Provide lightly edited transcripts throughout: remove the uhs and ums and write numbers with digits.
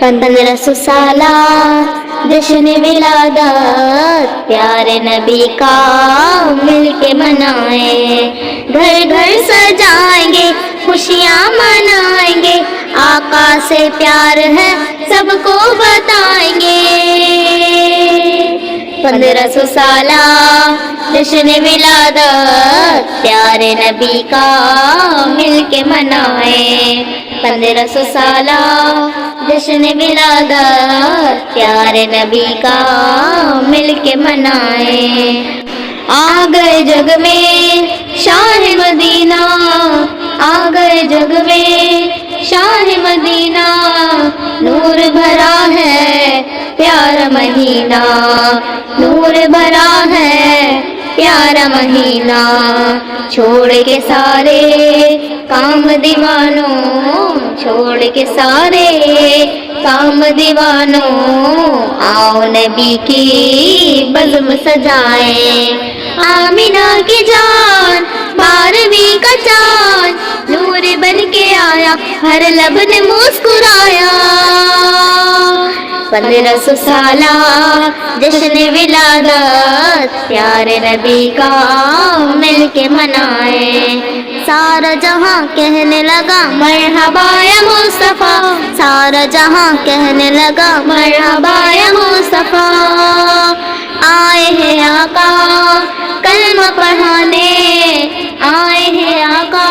1500 साला जश्न विलादत प्यारे नबी का मिलके मनाए। घर घर सजाएंगे खुशियाँ मनाएंगे, आका से प्यार है सबको बताएंगे। 1500 साला जश्न विलादत प्यारे नबी का मिलके मनाए। 1500 साला जश्न विलादत प्यारे नबी का मिलके मनाए। आ गए जग में शाह मदीना, आ गए जग में शाह मदीना, नूर भरा है प्यारा महीना, नूर भरा है प्यारा महीना। छोड़ के सारे काम दीवानों, छोड़ के सारे काम दीवानों, आओ नबी की बज़्म सजाए। आमिना की जान 12वीं का चाँद नूर बन के आया, हर लब ने मुस्कुराया। 1500 साला जश्न विलादत प्यारे नबी का मिलके मनाए। सारा जहां कहने लगा मरहबा या मुस्तफा, सारा जहां कहने लगा मरहबा या मुस्तफा। आए हैं आका कलमा पढ़ाने, आए हैं आका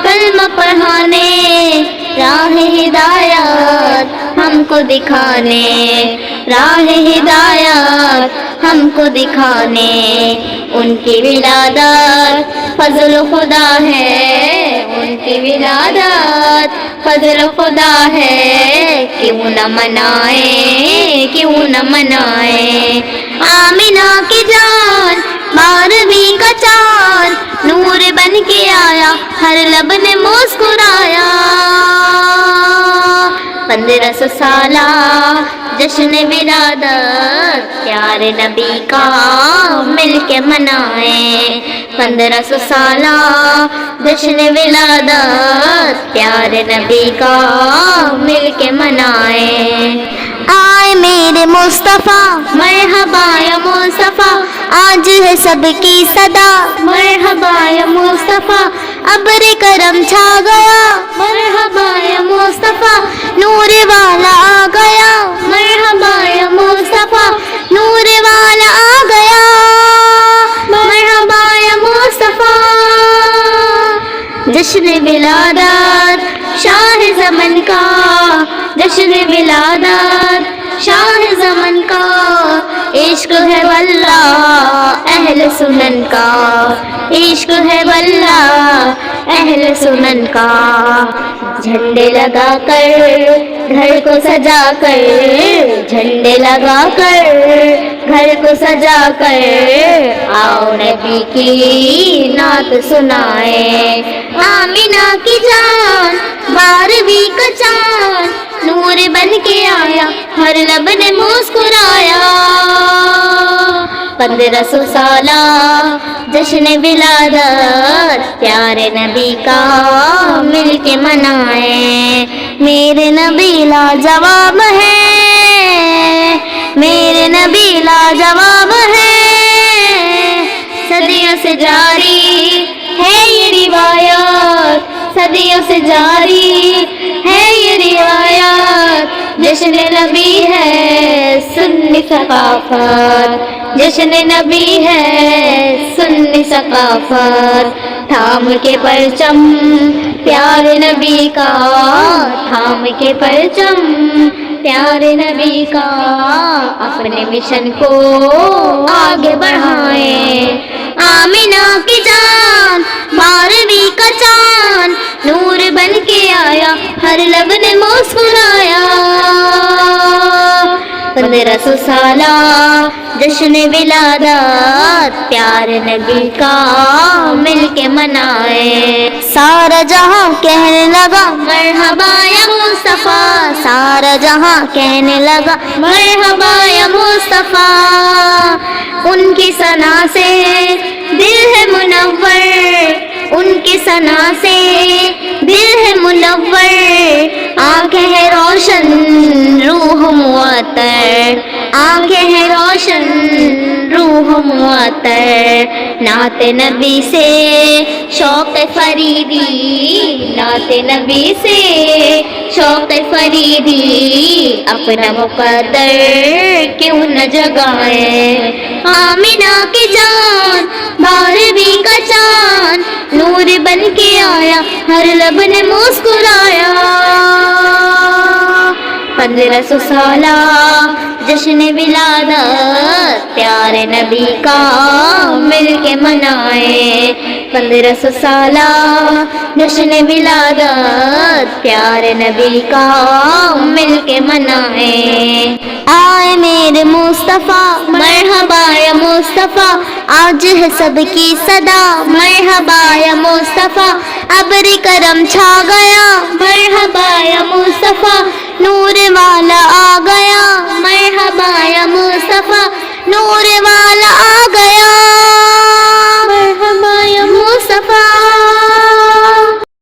कलमा पढ़ाने, राह हिदायत हमको दिखाने, राह हिदायत हमको दिखाने। उनकी विलादत फजल खुदा है, उनकी विलादत फजल खुदा है, क्यों न मनाए, क्यों न मनाए। आमिना की जान 12वीं का चाँद नूर बन के आया, हर लब ने मुस्कुराया। 1500 साला जश्न विलादत प्यारे नबी का मिलके मनाए। 1500 साला जश्न विलादत प्यारे नबी का मिलके मनाए। आए मेरे मुस्तफ़ा मरहबा या मुस्तफ़ा, आज है सबकी सदा मरहबा या मुस्तफ़ा। अब्र करम छा गया मरहबा या मुस्तफ़ा, नूर वाला आ गया मरहबा या मुस्तफ़ा, नूर वाला आ गया मरहबा या मुस्तफ़ा। जश्न विलादत शाह ज़मन का, जश्न विलादत शाह ज़मन का, इश्क है वल्लाह अहल सुनन का, इश्क है वल्लाह अहल सुनन का। झंडे लगा कर घर को सजा कर, झंडे लगा कर घर को सजा कर, आओ नबी की नात सुनाए। आमिना की जान 12वीं का चाँद नूर बन के आया, हर लब ने मुस्कुराया। 1500 साला जश्न विलादत प्यारे नबी का मिलके मनाए। मेरे नबी लाजवाब है, मेरे नबी लाजवाब है, सदियों से जारी है ये रिवायत, सदियों से जारी है ये रिवायत। जश्न नबी है सुन्नी सकाफत, जश्न नबी है सुन्नी सकाफत। थाम के परचम प्यारे नबी का, थाम के परचम प्यारे नबी का, अपने मिशन को आगे बढ़ाए। आमिना की जान 12वीं का चाँद नूर बन के आया, हर लब ने मुस्कुराया। 1500 साला जश्न विलादत प्यारे नबी का मिलके मनाए। सारा जहां कहने लगा मरहबा या मुस्तफा, सारा जहां कहने लगा मरहबा या मुस्तफा। उनकी सना से दिल है मुनव्वर, उनकी सना से दिल है मुनव्वर, आंखें हैं रोशन معطر، آنکھیں ہیں روشن روح معطر، نعت نبی سے شوق فریدی، نعت نبی سے شوق فریدی، اپنا مقدر کیوں نہ جگائے، آمنہ کی جان بارہویں کا چاند نور بن کے آیا، ہر لب نے مسکرایا، 1500 سالہ جشن ولادت پیارے نبی کا مل کے منائے، 1500 سالہ جشن ولادت پیارے نبی کا مل کے منائے، آئے میرے مصطفیٰ مرحبا یا مصطفیٰ، آج ہے سب کی صدا مرحبا یا مصطفیٰ، ابر کرم چھا گیا مرحبا یا مصطفیٰ، نور